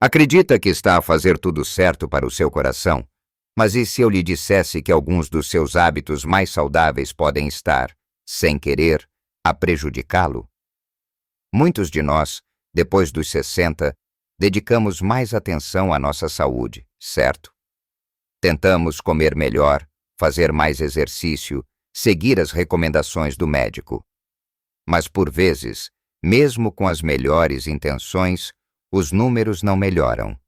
Acredita que está a fazer tudo certo para o seu coração, mas e se eu lhe dissesse que alguns dos seus hábitos mais saudáveis podem estar, sem querer, a prejudicá-lo? Muitos de nós, depois dos 60, dedicamos mais atenção à nossa saúde, certo? Tentamos comer melhor, fazer mais exercício, seguir as recomendações do médico. Mas por vezes, mesmo com as melhores intenções, os números não melhoram.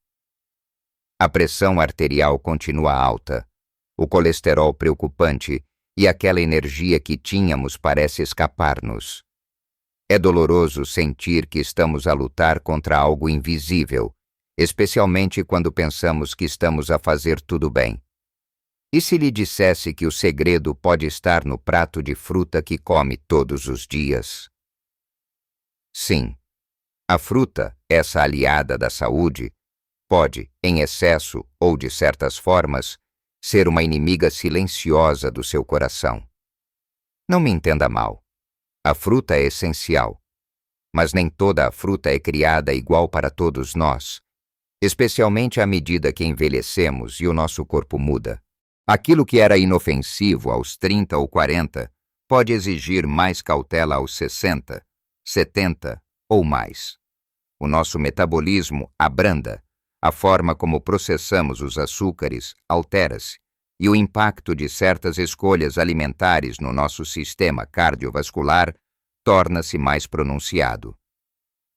A pressão arterial continua alta, o colesterol preocupante e aquela energia que tínhamos parece escapar-nos. É doloroso sentir que estamos a lutar contra algo invisível, especialmente quando pensamos que estamos a fazer tudo bem. E se lhe dissesse que o segredo pode estar no prato de fruta que come todos os dias? Sim, a fruta, essa aliada da saúde, pode, em excesso ou de certas formas, ser uma inimiga silenciosa do seu coração. Não me entenda mal. A fruta é essencial, mas nem toda a fruta é criada igual para todos nós, especialmente à medida que envelhecemos e o nosso corpo muda. Aquilo que era inofensivo aos 30 ou 40 pode exigir mais cautela aos 60, 70 ou mais. O nosso metabolismo abranda, a forma como processamos os açúcares altera-se e o impacto de certas escolhas alimentares no nosso sistema cardiovascular torna-se mais pronunciado.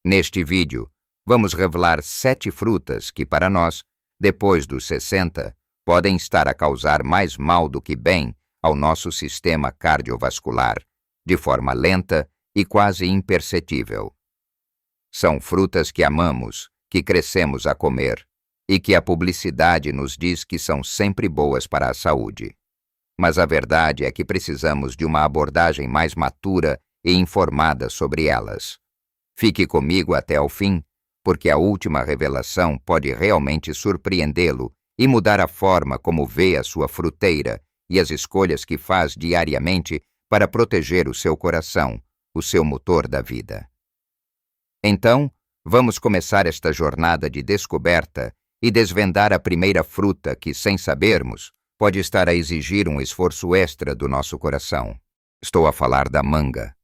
Neste vídeo, vamos revelar 7 frutas que, para nós, depois dos 60, podem estar a causar mais mal do que bem ao nosso sistema cardiovascular, de forma lenta e quase imperceptível. São frutas que amamos, que crescemos a comer, e que a publicidade nos diz que são sempre boas para a saúde. Mas a verdade é que precisamos de uma abordagem mais matura e informada sobre elas. Fique comigo até ao fim, porque a última revelação pode realmente surpreendê-lo e mudar a forma como vê a sua fruteira e as escolhas que faz diariamente para proteger o seu coração, o seu motor da vida. Então, vamos começar esta jornada de descoberta e desvendar a primeira fruta que, sem sabermos, pode estar a exigir um esforço extra do nosso coração. Estou a falar da manga.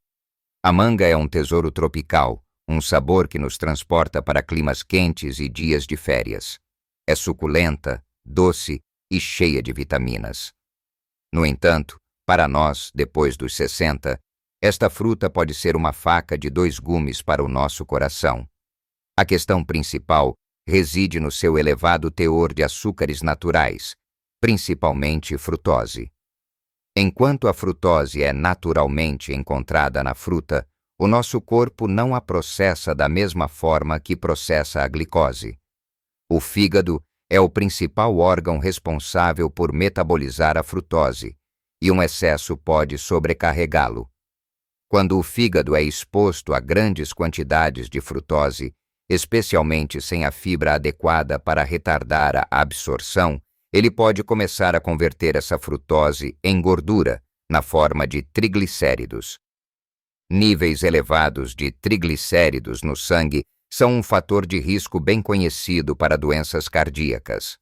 A manga é um tesouro tropical, um sabor que nos transporta para climas quentes e dias de férias. É suculenta, doce e cheia de vitaminas. No entanto, para nós, depois dos 60, esta fruta pode ser uma faca de 2 gumes para o nosso coração. A questão principal reside no seu elevado teor de açúcares naturais, principalmente frutose. Enquanto a frutose é naturalmente encontrada na fruta, o nosso corpo não a processa da mesma forma que processa a glicose. O fígado é o principal órgão responsável por metabolizar a frutose, e um excesso pode sobrecarregá-lo. Quando o fígado é exposto a grandes quantidades de frutose, especialmente sem a fibra adequada para retardar a absorção, ele pode começar a converter essa frutose em gordura, na forma de triglicéridos. Níveis elevados de triglicéridos no sangue são um fator de risco bem conhecido para doenças cardíacas.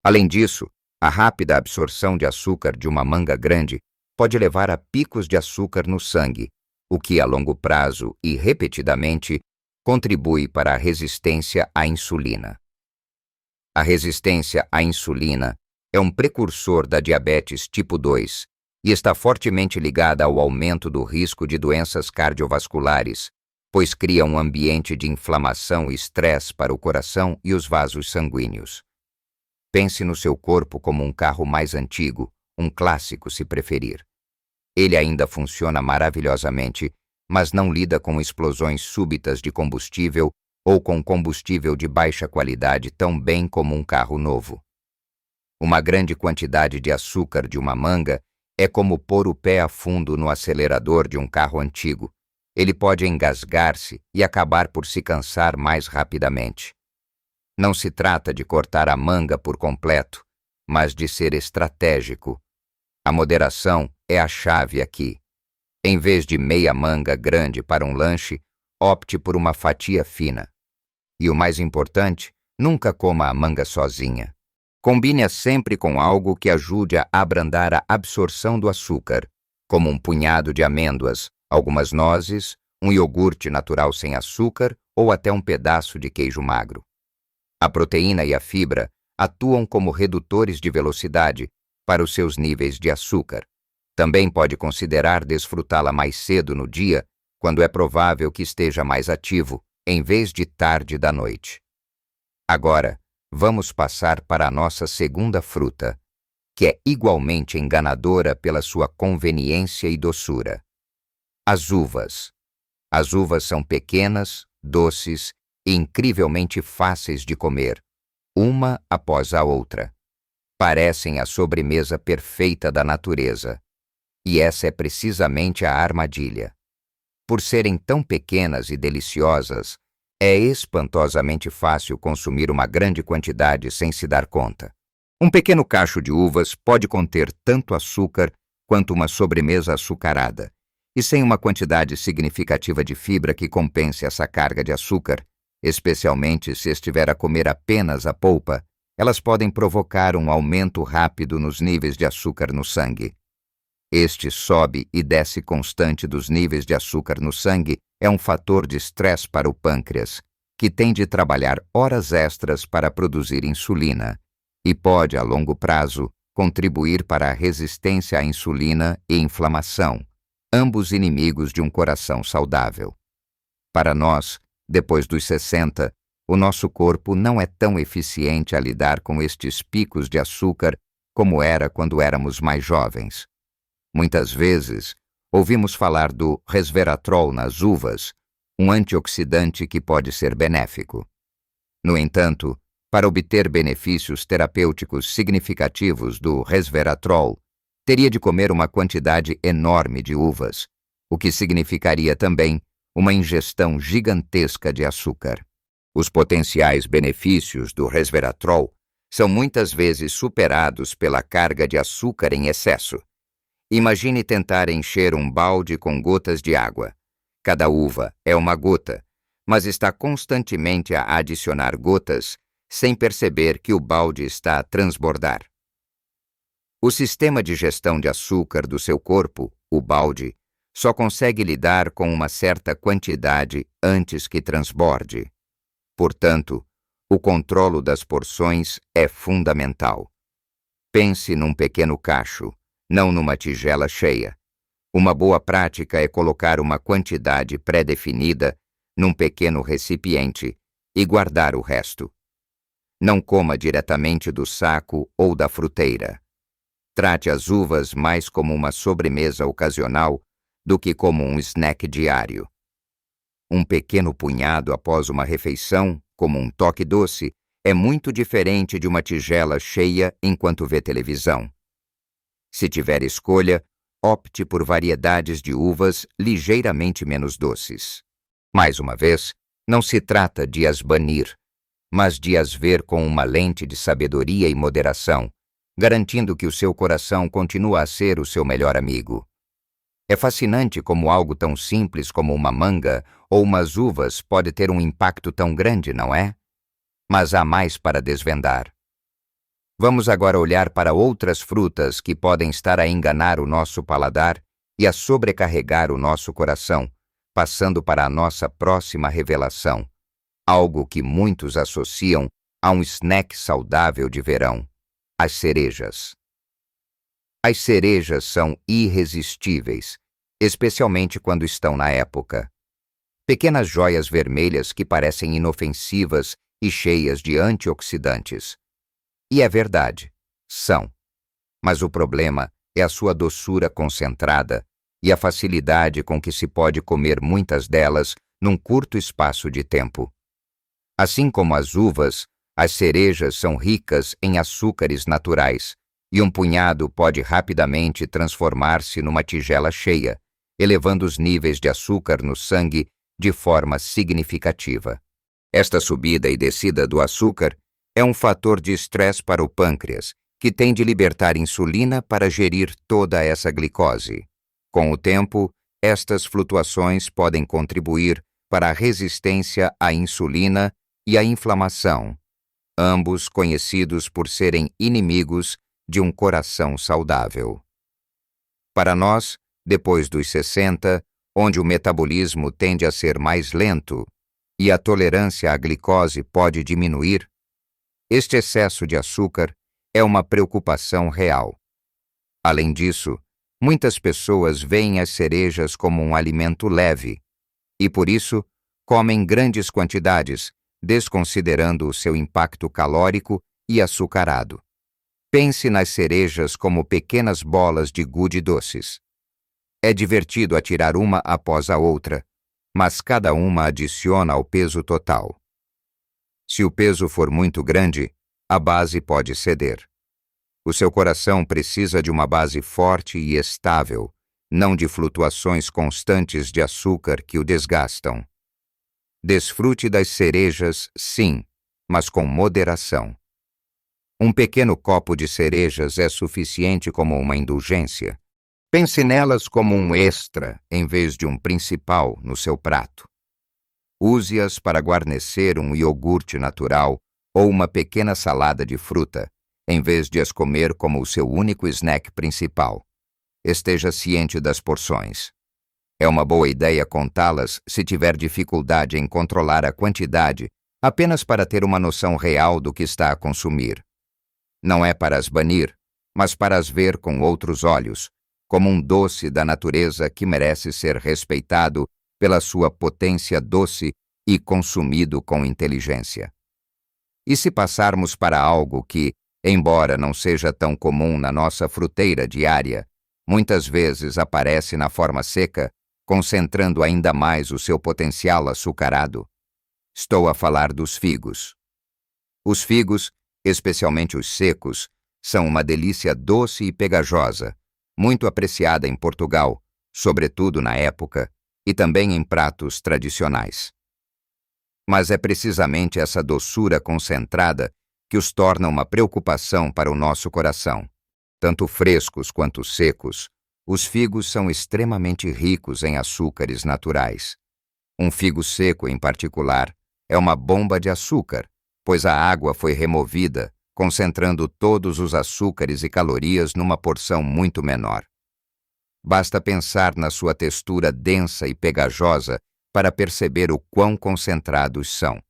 Além disso, a rápida absorção de açúcar de uma manga grande pode levar a picos de açúcar no sangue, o que a longo prazo e repetidamente contribui para a resistência à insulina. A resistência à insulina é um precursor da diabetes tipo 2 e está fortemente ligada ao aumento do risco de doenças cardiovasculares, pois cria um ambiente de inflamação e estresse para o coração e os vasos sanguíneos. Pense no seu corpo como um carro mais antigo, um clássico se preferir. Ele ainda funciona maravilhosamente, mas não lida com explosões súbitas de combustível ou com combustível de baixa qualidade tão bem como um carro novo. Uma grande quantidade de açúcar de uma manga é como pôr o pé a fundo no acelerador de um carro antigo. Ele pode engasgar-se e acabar por se cansar mais rapidamente. Não se trata de cortar a manga por completo, mas de ser estratégico. A moderação é a chave aqui. Em vez de meia manga grande para um lanche, opte por uma fatia fina. E o mais importante, Nunca coma a manga sozinha. Combine-a sempre com algo que ajude a abrandar a absorção do açúcar, como um punhado de amêndoas, algumas nozes, um iogurte natural sem açúcar ou até um pedaço de queijo magro. A proteína e a fibra atuam como redutores de velocidade para os seus níveis de açúcar. Também pode considerar desfrutá-la mais cedo no dia, quando é provável que esteja mais ativo, em vez de tarde da noite. Agora, vamos passar para a nossa segunda fruta, que é igualmente enganadora pela sua conveniência e doçura. As uvas. As uvas são pequenas, doces e incrivelmente fáceis de comer, uma após a outra. Parecem a sobremesa perfeita da natureza. E essa é precisamente a armadilha. Por serem tão pequenas e deliciosas, é espantosamente fácil consumir uma grande quantidade sem se dar conta. Um pequeno cacho de uvas pode conter tanto açúcar quanto uma sobremesa açucarada, e sem uma quantidade significativa de fibra que compense essa carga de açúcar, especialmente se estiver a comer apenas a polpa, elas podem provocar um aumento rápido nos níveis de açúcar no sangue. Este sobe e desce constante dos níveis de açúcar no sangue é um fator de estresse para o pâncreas, que tem de trabalhar horas extras para produzir insulina, e pode, a longo prazo, contribuir para a resistência à insulina e inflamação, ambos inimigos de um coração saudável. Para nós, depois dos 60, o nosso corpo não é tão eficiente a lidar com estes picos de açúcar como era quando éramos mais jovens. Muitas vezes, ouvimos falar do resveratrol nas uvas, um antioxidante que pode ser benéfico. No entanto, para obter benefícios terapêuticos significativos do resveratrol, teria de comer uma quantidade enorme de uvas, o que significaria também uma ingestão gigantesca de açúcar. Os potenciais benefícios do resveratrol são muitas vezes superados pela carga de açúcar em excesso. Imagine tentar encher um balde com gotas de água. Cada uva é uma gota, mas está constantemente a adicionar gotas sem perceber que o balde está a transbordar. O sistema de gestão de açúcar do seu corpo, o balde, só consegue lidar com uma certa quantidade antes que transborde. Portanto, o controlo das porções é fundamental. Pense num pequeno cacho, não numa tigela cheia. Uma boa prática é colocar uma quantidade pré-definida num pequeno recipiente e guardar o resto. Não coma diretamente do saco ou da fruteira. Trate as uvas mais como uma sobremesa ocasional do que como um snack diário. Um pequeno punhado após uma refeição, como um toque doce, é muito diferente de uma tigela cheia enquanto vê televisão. Se tiver escolha, opte por variedades de uvas ligeiramente menos doces. Mais uma vez, não se trata de as banir, mas de as ver com uma lente de sabedoria e moderação, garantindo que o seu coração continua a ser o seu melhor amigo. É fascinante como algo tão simples como uma manga ou umas uvas pode ter um impacto tão grande, não é? Mas há mais para desvendar. Vamos agora olhar para outras frutas que podem estar a enganar o nosso paladar e a sobrecarregar o nosso coração, passando para a nossa próxima revelação, algo que muitos associam a um snack saudável de verão: as cerejas. As cerejas são irresistíveis, especialmente quando estão na época. Pequenas joias vermelhas que parecem inofensivas e cheias de antioxidantes. E é verdade, são. Mas o problema é a sua doçura concentrada e a facilidade com que se pode comer muitas delas num curto espaço de tempo. Assim como as uvas, as cerejas são ricas em açúcares naturais, e um punhado pode rapidamente transformar-se numa tigela cheia, elevando os níveis de açúcar no sangue de forma significativa. Esta subida e descida do açúcar é um fator de estresse para o pâncreas, que tem de libertar insulina para gerir toda essa glicose. Com o tempo, estas flutuações podem contribuir para a resistência à insulina e à inflamação, ambos conhecidos por serem inimigos de um coração saudável. Para nós, depois dos 60, onde o metabolismo tende a ser mais lento e a tolerância à glicose pode diminuir, este excesso de açúcar é uma preocupação real. Além disso, muitas pessoas veem as cerejas como um alimento leve e, por isso, comem grandes quantidades, desconsiderando o seu impacto calórico e açucarado. Pense nas cerejas como pequenas bolas de gude doces. É divertido atirar uma após a outra, mas cada uma adiciona ao peso total. Se o peso for muito grande, a base pode ceder. O seu coração precisa de uma base forte e estável, não de flutuações constantes de açúcar que o desgastam. Desfrute das cerejas, sim, mas com moderação. Um pequeno copo de cerejas é suficiente como uma indulgência. Pense nelas como um extra, em vez de um principal, no seu prato. Use-as para guarnecer um iogurte natural ou uma pequena salada de fruta, em vez de as comer como o seu único snack principal. Esteja ciente das porções. É uma boa ideia contá-las se tiver dificuldade em controlar a quantidade, apenas para ter uma noção real do que está a consumir. Não é para as banir, mas para as ver com outros olhos, como um doce da natureza que merece ser respeitado pela sua potência doce e consumido com inteligência. E se passarmos para algo que, embora não seja tão comum na nossa fruteira diária, muitas vezes aparece na forma seca, concentrando ainda mais o seu potencial açucarado? Estou a falar dos figos. Os figos, especialmente os secos, são uma delícia doce e pegajosa, muito apreciada em Portugal, sobretudo na época, e também em pratos tradicionais. Mas é precisamente essa doçura concentrada que os torna uma preocupação para o nosso coração. Tanto frescos quanto secos, os figos são extremamente ricos em açúcares naturais. Um figo seco, em particular, é uma bomba de açúcar, pois a água foi removida, concentrando todos os açúcares e calorias numa porção muito menor. Basta pensar na sua textura densa e pegajosa para perceber o quão concentrados são.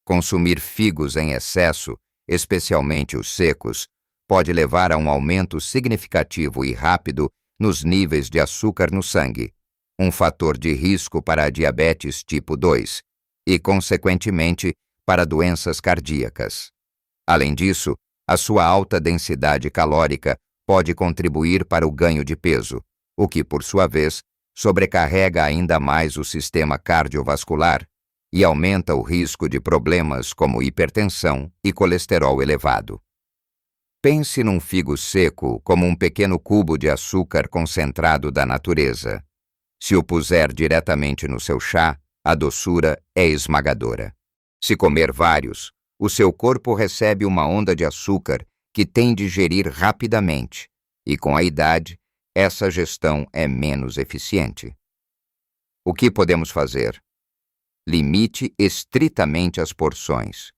Consumir figos em excesso, especialmente os secos, pode levar a um aumento significativo e rápido nos níveis de açúcar no sangue, um fator de risco para a diabetes tipo 2 e, consequentemente, para doenças cardíacas. Além disso, a sua alta densidade calórica pode contribuir para o ganho de peso, o que, por sua vez, sobrecarrega ainda mais o sistema cardiovascular e aumenta o risco de problemas como hipertensão e colesterol elevado. Pense num figo seco como um pequeno cubo de açúcar concentrado da natureza. Se o puser diretamente no seu chá, a doçura é esmagadora. Se comer vários, o seu corpo recebe uma onda de açúcar que tem de gerir rapidamente, e com a idade, essa gestão é menos eficiente. O que podemos fazer? Limite estritamente as porções.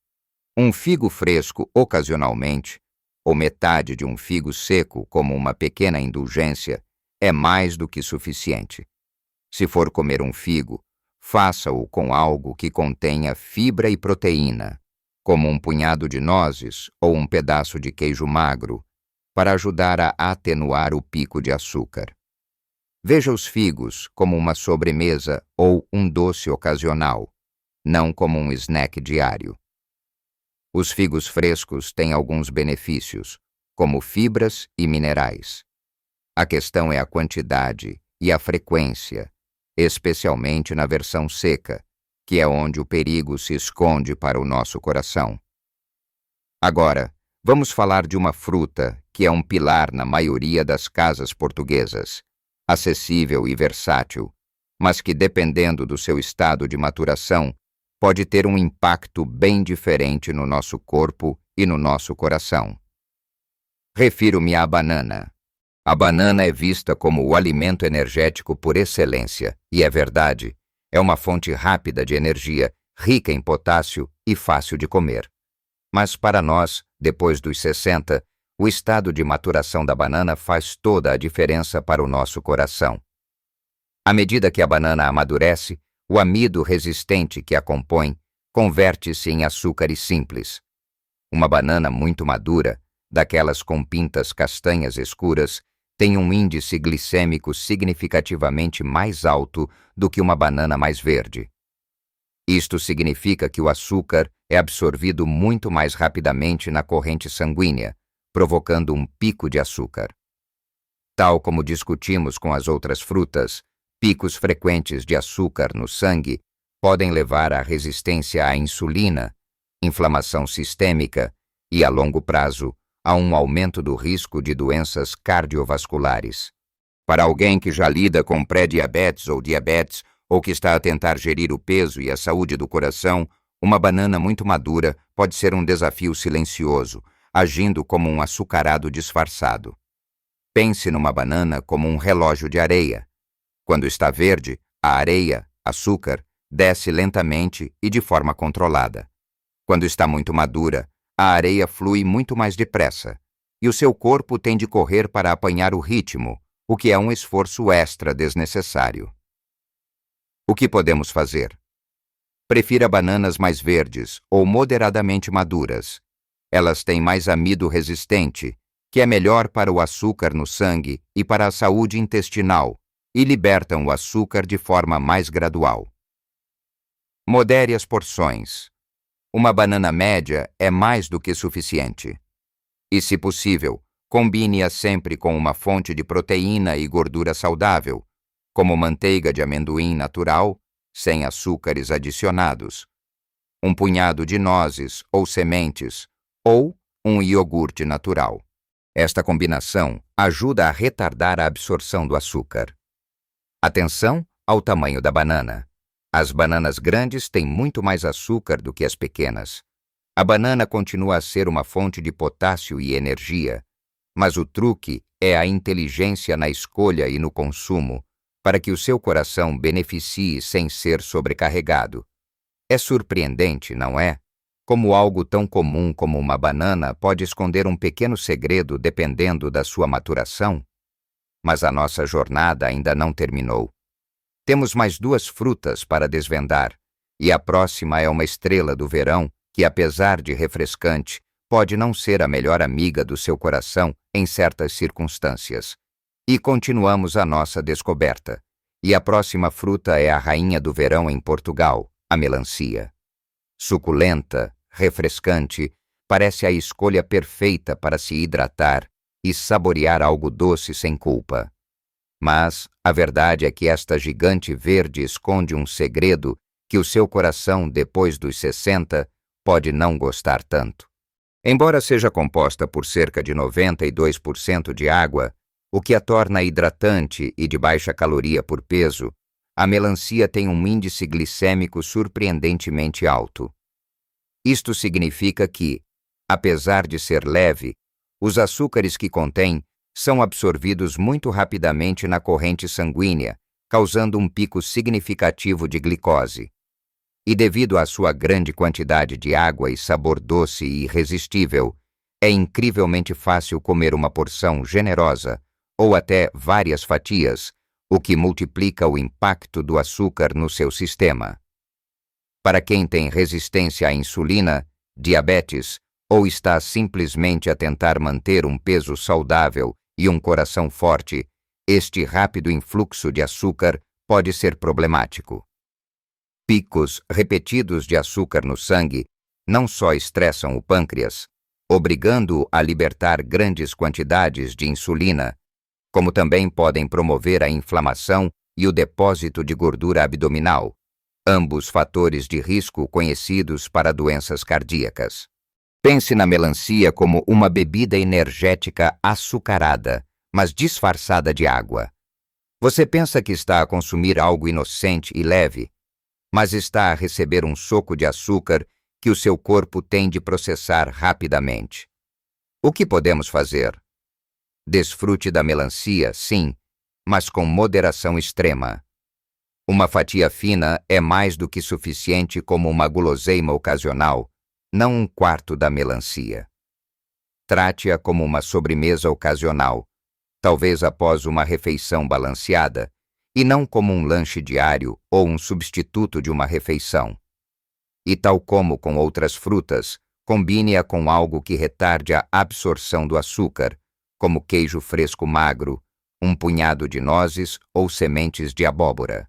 Um figo fresco ocasionalmente, ou metade de um figo seco como uma pequena indulgência, é mais do que suficiente. Se for comer um figo, faça-o com algo que contenha fibra e proteína, como um punhado de nozes ou um pedaço de queijo magro, para ajudar a atenuar o pico de açúcar. Veja os figos como uma sobremesa ou um doce ocasional, não como um snack diário. Os figos frescos têm alguns benefícios, como fibras e minerais. A questão é a quantidade e a frequência, especialmente na versão seca, que é onde o perigo se esconde para o nosso coração. Agora, vamos falar de uma fruta que é um pilar na maioria das casas portuguesas, acessível e versátil, mas que, dependendo do seu estado de maturação, pode ter um impacto bem diferente no nosso corpo e no nosso coração. Refiro-me à banana. A banana é vista como o alimento energético por excelência, e é verdade, é uma fonte rápida de energia, rica em potássio e fácil de comer. Mas para nós, depois dos 60, o estado de maturação da banana faz toda a diferença para o nosso coração. À medida que a banana amadurece, o amido resistente que a compõe converte-se em açúcares simples. Uma banana muito madura, daquelas com pintas castanhas escuras, tem um índice glicêmico significativamente mais alto do que uma banana mais verde. Isto significa que o açúcar é absorvido muito mais rapidamente na corrente sanguínea, provocando um pico de açúcar. Tal como discutimos com as outras frutas, picos frequentes de açúcar no sangue podem levar à resistência à insulina, inflamação sistêmica e, a longo prazo, a um aumento do risco de doenças cardiovasculares. Para alguém que já lida com pré-diabetes ou diabetes, ou que está a tentar gerir o peso e a saúde do coração, uma banana muito madura pode ser um desafio silencioso, agindo como um açucarado disfarçado. Pense numa banana como um relógio de areia. Quando está verde, a areia, açúcar, desce lentamente e de forma controlada. Quando está muito madura, a areia flui muito mais depressa, e o seu corpo tem de correr para apanhar o ritmo, o que é um esforço extra desnecessário. O que podemos fazer? Prefira bananas mais verdes ou moderadamente maduras. Elas têm mais amido resistente, que é melhor para o açúcar no sangue e para a saúde intestinal, e libertam o açúcar de forma mais gradual. Modere as porções. Uma banana média é mais do que suficiente. E, se possível, combine-a sempre com uma fonte de proteína e gordura saudável, como manteiga de amendoim natural, sem açúcares adicionados, um punhado de nozes ou sementes, ou um iogurte natural. Esta combinação ajuda a retardar a absorção do açúcar. Atenção ao tamanho da banana. As bananas grandes têm muito mais açúcar do que as pequenas. A banana continua a ser uma fonte de potássio e energia, mas o truque é a inteligência na escolha e no consumo, para que o seu coração beneficie sem ser sobrecarregado. É surpreendente, não é? Como algo tão comum como uma banana pode esconder um pequeno segredo dependendo da sua maturação? Mas a nossa jornada ainda não terminou. Temos mais 2 frutas para desvendar, e a próxima é uma estrela do verão que, apesar de refrescante, pode não ser a melhor amiga do seu coração em certas circunstâncias. E continuamos a nossa descoberta. E a próxima fruta é a rainha do verão em Portugal, a melancia. Suculenta, refrescante, parece a escolha perfeita para se hidratar e saborear algo doce sem culpa. Mas a verdade é que esta gigante verde esconde um segredo que o seu coração, depois dos 60, pode não gostar tanto. Embora seja composta por cerca de 92% de água, o que a torna hidratante e de baixa caloria por peso, a melancia tem um índice glicêmico surpreendentemente alto. Isto significa que, apesar de ser leve, os açúcares que contém são absorvidos muito rapidamente na corrente sanguínea, causando um pico significativo de glicose. E devido à sua grande quantidade de água e sabor doce e irresistível, é incrivelmente fácil comer uma porção generosa, ou até várias fatias, o que multiplica o impacto do açúcar no seu sistema. Para quem tem resistência à insulina, diabetes, ou está simplesmente a tentar manter um peso saudável e um coração forte, este rápido influxo de açúcar pode ser problemático. Picos repetidos de açúcar no sangue não só estressam o pâncreas, obrigando-o a libertar grandes quantidades de insulina, como também podem promover a inflamação e o depósito de gordura abdominal, ambos fatores de risco conhecidos para doenças cardíacas. Pense na melancia como uma bebida energética açucarada, mas disfarçada de água. Você pensa que está a consumir algo inocente e leve, mas está a receber um soco de açúcar que o seu corpo tem de processar rapidamente. O que podemos fazer? Desfrute da melancia, sim, mas com moderação extrema. Uma fatia fina é mais do que suficiente como uma guloseima ocasional, não um quarto da melancia. Trate-a como uma sobremesa ocasional, talvez após uma refeição balanceada, e não como um lanche diário ou um substituto de uma refeição. E tal como com outras frutas, combine-a com algo que retarde a absorção do açúcar, como queijo fresco magro, um punhado de nozes ou sementes de abóbora.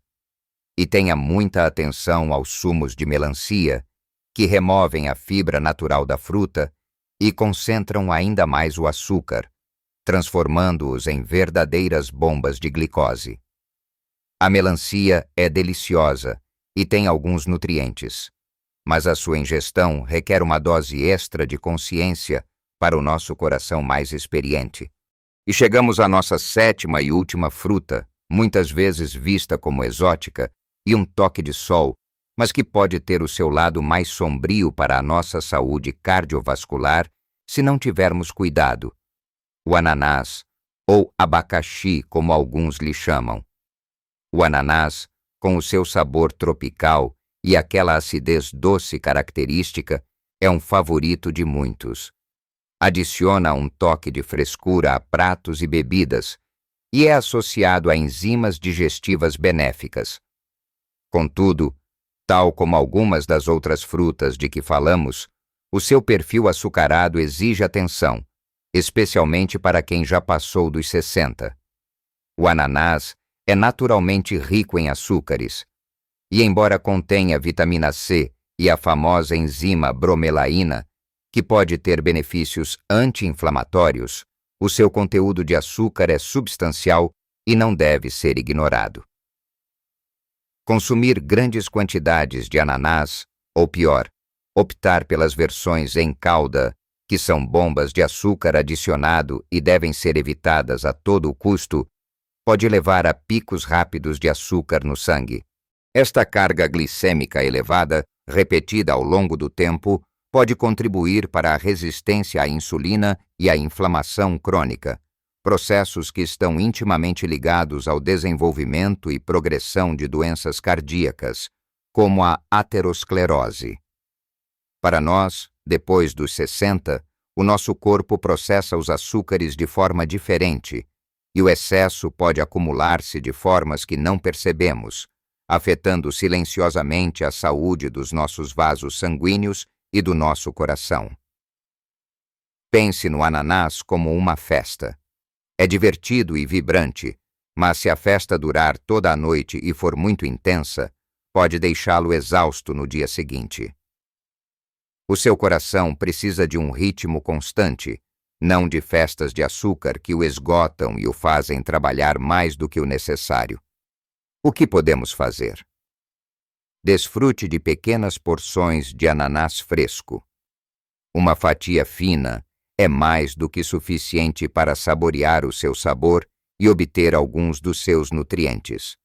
E tenha muita atenção aos sumos de melancia, que removem a fibra natural da fruta e concentram ainda mais o açúcar, transformando-os em verdadeiras bombas de glicose. A melancia é deliciosa e tem alguns nutrientes, mas a sua ingestão requer uma dose extra de consciência para o nosso coração mais experiente. E chegamos à nossa 7ª e última fruta, muitas vezes vista como exótica e um toque de sol, mas que pode ter o seu lado mais sombrio para a nossa saúde cardiovascular se não tivermos cuidado. O ananás, ou abacaxi, como alguns lhe chamam. O ananás, com o seu sabor tropical e aquela acidez doce característica, é um favorito de muitos. Adiciona um toque de frescura a pratos e bebidas e é associado a enzimas digestivas benéficas. Contudo, tal como algumas das outras frutas de que falamos, o seu perfil açucarado exige atenção, especialmente para quem já passou dos 60. O ananás é naturalmente rico em açúcares, e embora contenha vitamina C e a famosa enzima bromelaína, que pode ter benefícios anti-inflamatórios, o seu conteúdo de açúcar é substancial e não deve ser ignorado. Consumir grandes quantidades de ananás, ou pior, optar pelas versões em calda, que são bombas de açúcar adicionado e devem ser evitadas a todo custo, pode levar a picos rápidos de açúcar no sangue. Esta carga glicêmica elevada, repetida ao longo do tempo, pode contribuir para a resistência à insulina e à inflamação crônica, processos que estão intimamente ligados ao desenvolvimento e progressão de doenças cardíacas, como a aterosclerose. Para nós, depois dos 60, o nosso corpo processa os açúcares de forma diferente, e o excesso pode acumular-se de formas que não percebemos, afetando silenciosamente a saúde dos nossos vasos sanguíneos e do nosso coração. Pense no ananás como uma festa. É divertido e vibrante, mas se a festa durar toda a noite e for muito intensa, pode deixá-lo exausto no dia seguinte. O seu coração precisa de um ritmo constante, não de festas de açúcar que o esgotam e o fazem trabalhar mais do que o necessário. O que podemos fazer? Desfrute de pequenas porções de ananás fresco. Uma fatia fina é mais do que suficiente para saborear o seu sabor e obter alguns dos seus nutrientes.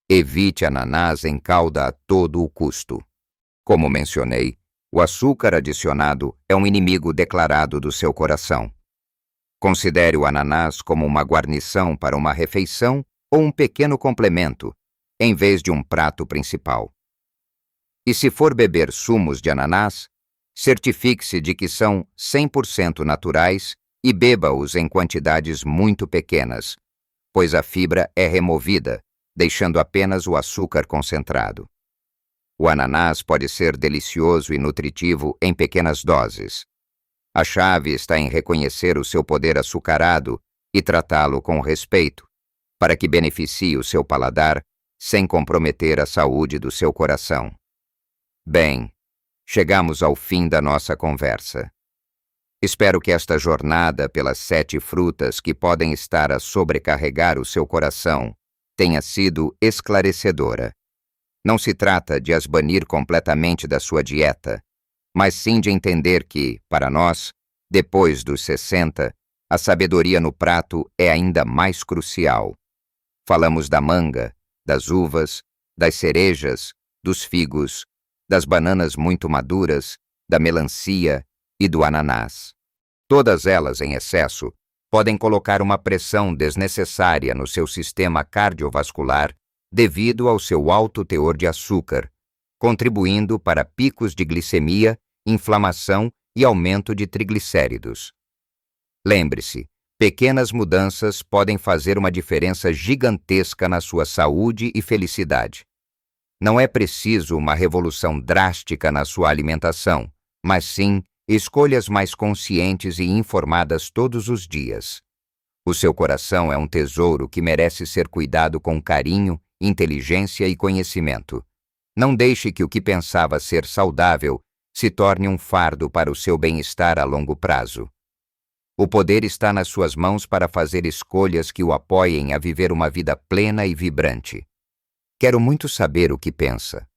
Evite ananás em calda a todo o custo. Como mencionei, o açúcar adicionado é um inimigo declarado do seu coração. Considere o ananás como uma guarnição para uma refeição ou um pequeno complemento, em vez de um prato principal. E se for beber sumos de ananás, certifique-se de que são 100% naturais e beba-os em quantidades muito pequenas, pois a fibra é removida, deixando apenas o açúcar concentrado. O ananás pode ser delicioso e nutritivo em pequenas doses. A chave está em reconhecer o seu poder açucarado e tratá-lo com respeito, para que beneficie o seu paladar sem comprometer a saúde do seu coração. Bem, chegamos ao fim da nossa conversa. Espero que esta jornada pelas 7 frutas que podem estar a sobrecarregar o seu coração tenha sido esclarecedora. Não se trata de as banir completamente da sua dieta, mas sim de entender que, para nós, depois dos 60, a sabedoria no prato é ainda mais crucial. Falamos da manga, das uvas, das cerejas, dos figos, das bananas muito maduras, da melancia e do ananás. Todas elas, em excesso, podem colocar uma pressão desnecessária no seu sistema cardiovascular devido ao seu alto teor de açúcar, contribuindo para picos de glicemia inflamação e aumento de triglicéridos. Lembre-se, pequenas mudanças podem fazer uma diferença gigantesca na sua saúde e felicidade. Não é preciso uma revolução drástica na sua alimentação, mas sim escolhas mais conscientes e informadas todos os dias. O seu coração é um tesouro que merece ser cuidado com carinho, inteligência e conhecimento. Não deixe que o que pensava ser saudável se torne um fardo para o seu bem-estar a longo prazo. O poder está nas suas mãos para fazer escolhas que o apoiem a viver uma vida plena e vibrante. Quero muito saber o que pensa.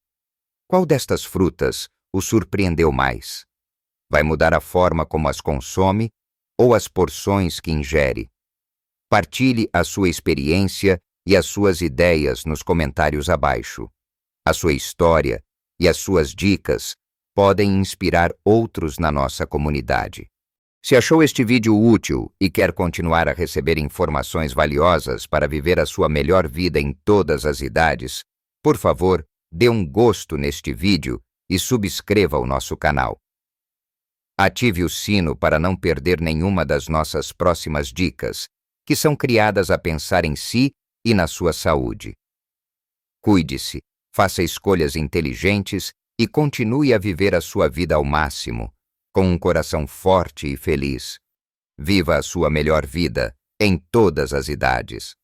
Qual destas frutas o surpreendeu mais? Vai mudar a forma como as consome ou as porções que ingere? Partilhe a sua experiência e as suas ideias nos comentários abaixo. A sua história e as suas dicas podem inspirar outros na nossa comunidade. Se achou este vídeo útil e quer continuar a receber informações valiosas para viver a sua melhor vida em todas as idades, por favor, dê um gosto neste vídeo e subscreva o nosso canal. Ative o sino para não perder nenhuma das nossas próximas dicas, que são criadas a pensar em si e na sua saúde. Cuide-se, faça escolhas inteligentes e continue a viver a sua vida ao máximo, com um coração forte e feliz. Viva a sua melhor vida em todas as idades.